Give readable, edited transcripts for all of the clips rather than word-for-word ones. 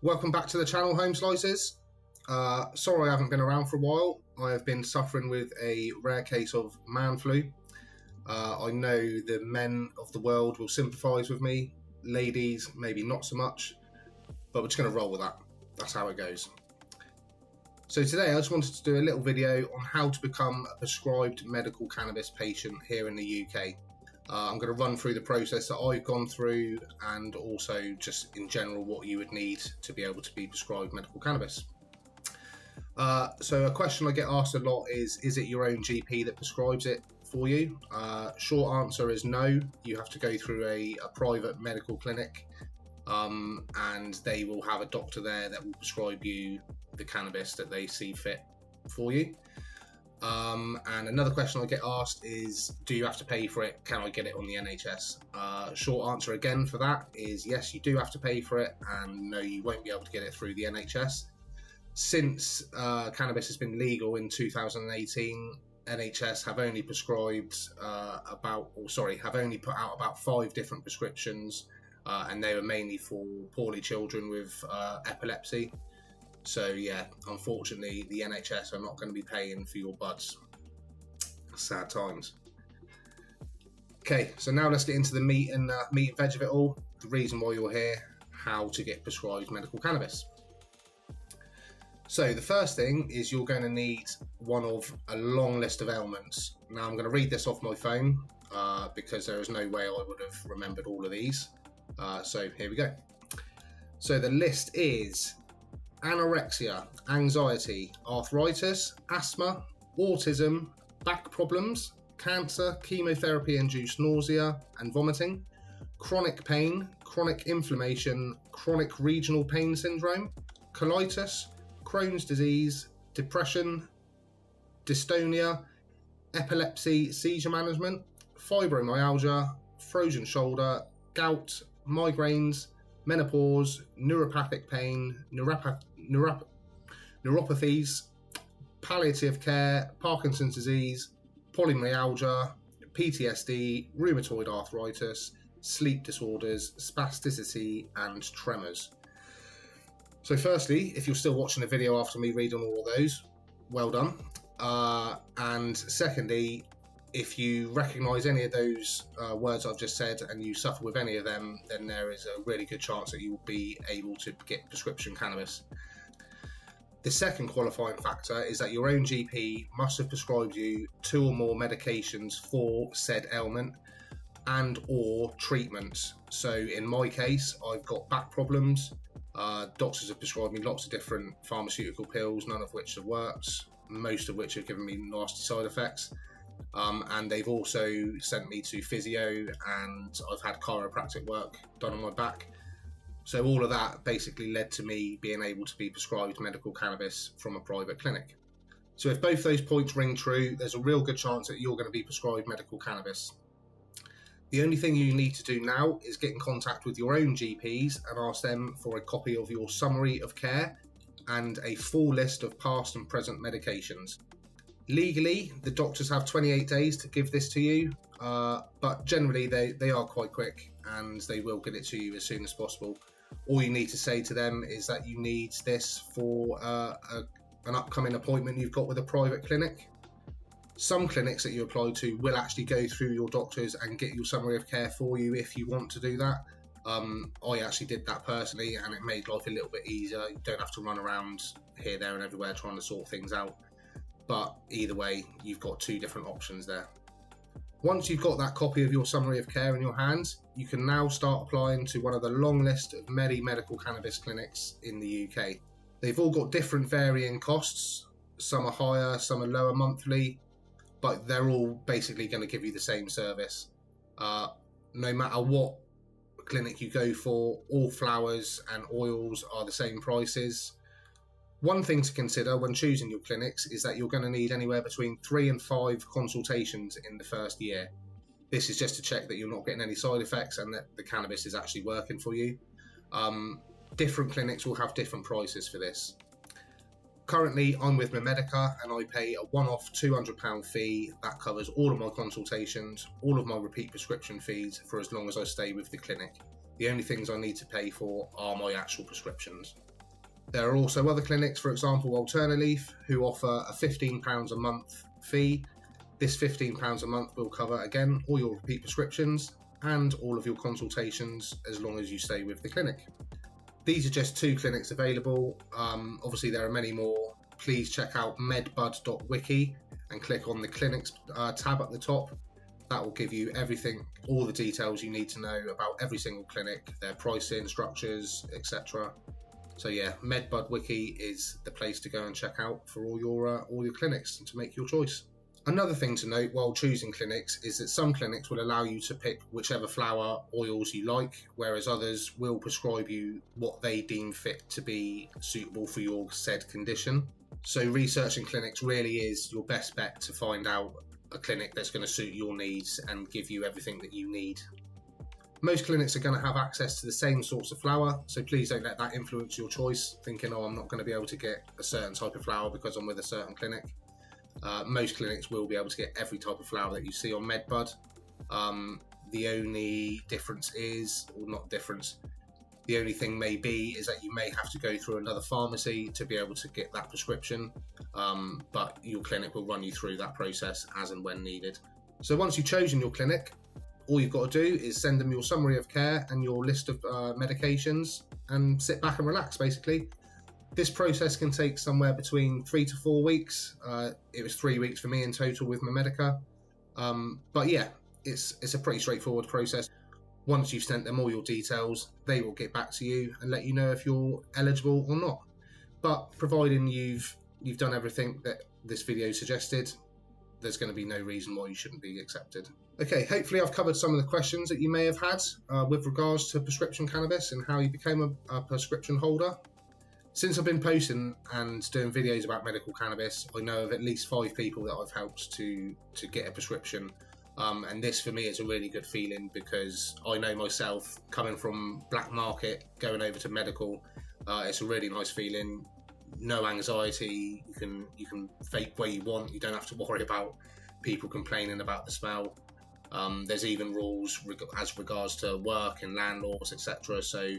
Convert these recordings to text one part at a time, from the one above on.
Welcome back to the channel, Home Slices. Sorry I haven't been around for a while. I have been suffering with a rare case of man flu. I know the men of the world will sympathise with me. Ladies, maybe not so much. But we're just going to roll with that. That's how it goes. So today I just wanted to do a little video on how to become a prescribed medical cannabis patient here in the UK. I'm going to run through the process that I've gone through and also just in general what you would need to be able to be prescribed medical cannabis. So a question I get asked a lot is it your own GP that prescribes it for you? Short answer is no. You have to go through a private medical clinic and they will have a doctor there that will prescribe you the cannabis that they see fit for you. And another question I get asked is, do you have to pay for it? Can I get it on the NHS? Short answer again for that is yes, you do have to pay for it, and no, you won't be able to get it through the NHS. Since cannabis has been legal in 2018, NHS have only prescribed have only put out about 5 different prescriptions, and they were mainly for poorly children with epilepsy. So yeah, unfortunately, the NHS are not going to be paying for your buds. Sad times. Okay, so now let's get into the meat and veg of it all. The reason why you're here, how to get prescribed medical cannabis. So the first thing is you're going to need one of a long list of ailments. Now I'm going to read this off my phone because there is no way I would have remembered all of these. So here we go. So the list is anorexia, anxiety, arthritis, asthma, autism, back problems, cancer, chemotherapy-induced nausea and vomiting, chronic pain, chronic inflammation, chronic regional pain syndrome, colitis, Crohn's disease, depression, dystonia, epilepsy, seizure management, fibromyalgia, frozen shoulder, gout, migraines, menopause, neuropathic pain, neuropathies, palliative care, Parkinson's disease, polymyalgia, PTSD, rheumatoid arthritis, sleep disorders, spasticity, and tremors. So firstly, if you're still watching the video after me reading all of those, well done. And secondly, if you recognise any of those words I've just said and you suffer with any of them, then there is a really good chance that you will be able to get prescription cannabis. The second qualifying factor is that your own GP must have prescribed you 2 or more medications for said ailment and or treatments. So in my case, I've got back problems. Doctors have prescribed me lots of different pharmaceutical pills, none of which have worked, most of which have given me nasty side effects. And they've also sent me to physio, and I've had chiropractic work done on my back. So all of that basically led to me being able to be prescribed medical cannabis from a private clinic. So if both those points ring true, there's a real good chance that you're going to be prescribed medical cannabis. The only thing you need to do now is get in contact with your own GPs and ask them for a copy of your summary of care and a full list of past and present medications. Legally, the doctors have 28 days to give this to you, but generally they are quite quick and they will get it to you as soon as possible. All you need to say to them is that you need this for an upcoming appointment you've got with a private clinic. Some clinics that you apply to will actually go through your doctors and get your summary of care for you if you want to do that. I actually did that personally and it made life a little bit easier. You don't have to run around here, there and everywhere trying to sort things out. But either way, you've got 2 different options there. Once you've got that copy of your summary of care in your hands, you can now start applying to one of the long list of medical cannabis clinics in the UK. They've all got different varying costs. Some are higher, some are lower monthly, but they're all basically going to give you the same service. No matter what clinic you go for, all flowers and oils are the same prices. One thing to consider when choosing your clinics is that you're going to need anywhere between 3 and 5 consultations in the first year. This is just to check that you're not getting any side effects and that the cannabis is actually working for you. Different clinics will have different prices for this. Currently, I'm with Medica and I pay a one-off £200 fee that covers all of my consultations, all of my repeat prescription fees for as long as I stay with the clinic. The only things I need to pay for are my actual prescriptions. There are also other clinics, for example Alternative, who offer a £15 a month fee. This £15 a month will cover, again, all your repeat prescriptions and all of your consultations as long as you stay with the clinic. These are just 2 clinics available. Obviously there are many more. Please check out medbud.wiki and click on the clinics tab at the top. That will give you everything, all the details you need to know about every single clinic, their pricing, structures, etc. So yeah, medbud.wiki is the place to go and check out for all your clinics and to make your choice. Another thing to note while choosing clinics is that some clinics will allow you to pick whichever flower oils you like, whereas others will prescribe you what they deem fit to be suitable for your said condition. So researching clinics really is your best bet to find out a clinic that's going to suit your needs and give you everything that you need. Most clinics are going to have access to the same sorts of flower, so please don't let that influence your choice, thinking, oh, I'm not going to be able to get a certain type of flower because I'm with a certain clinic. Most clinics will be able to get every type of flower that you see on MedBud. The only difference is, or not difference, the only thing may be is that you may have to go through another pharmacy to be able to get that prescription, but your clinic will run you through that process as and when needed. So once you've chosen your clinic, all you've got to do is send them your summary of care and your list of medications and sit back and relax, basically. This process can take somewhere between 3 to 4 weeks. It was 3 weeks for me in total with my Medica. But yeah, it's a pretty straightforward process. Once you've sent them all your details, they will get back to you and let you know if you're eligible or not. But providing you've done everything that this video suggested, there's going to be no reason why you shouldn't be accepted. Okay, hopefully I've covered some of the questions that you may have had with regards to prescription cannabis and how you became a prescription holder. Since I've been posting and doing videos about medical cannabis, I know of at least 5 people that I've helped to get a prescription. And this for me is a really good feeling because I know myself, coming from black market, going over to medical, it's a really nice feeling. No anxiety, you can vape where you want, you don't have to worry about people complaining about the smell. There's even rules as regards to work and landlords, etc. So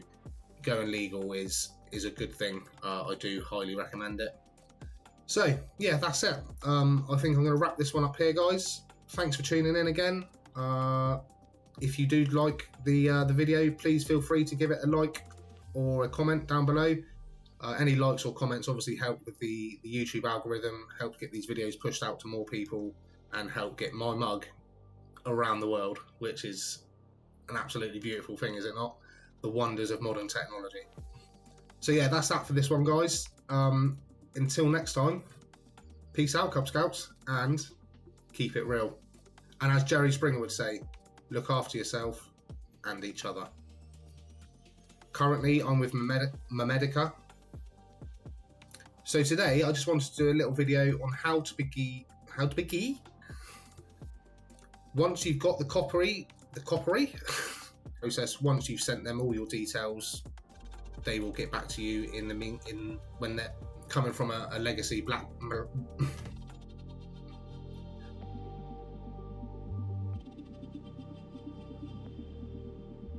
going legal is a good thing. I do highly recommend it. So yeah, that's it. I think I'm going to wrap this one up here, guys. Thanks for tuning in again. If you do like the video, please feel free to give it a like or a comment down below. Any likes or comments obviously help with the YouTube algorithm, help get these videos pushed out to more people, and help get my mug around the world, which is an absolutely beautiful thing, is it not? The wonders of modern technology. So yeah, that's that for this one, guys. Until next time, peace out, Cub Scouts, and keep it real. And as Jerry Springer would say, look after yourself and each other. Currently, I'm with my Medica. So today, I just wanted to do a little video on how to begin. Once you've got the coppery process, once you've sent them all your details, they will get back to you when they're coming from a legacy black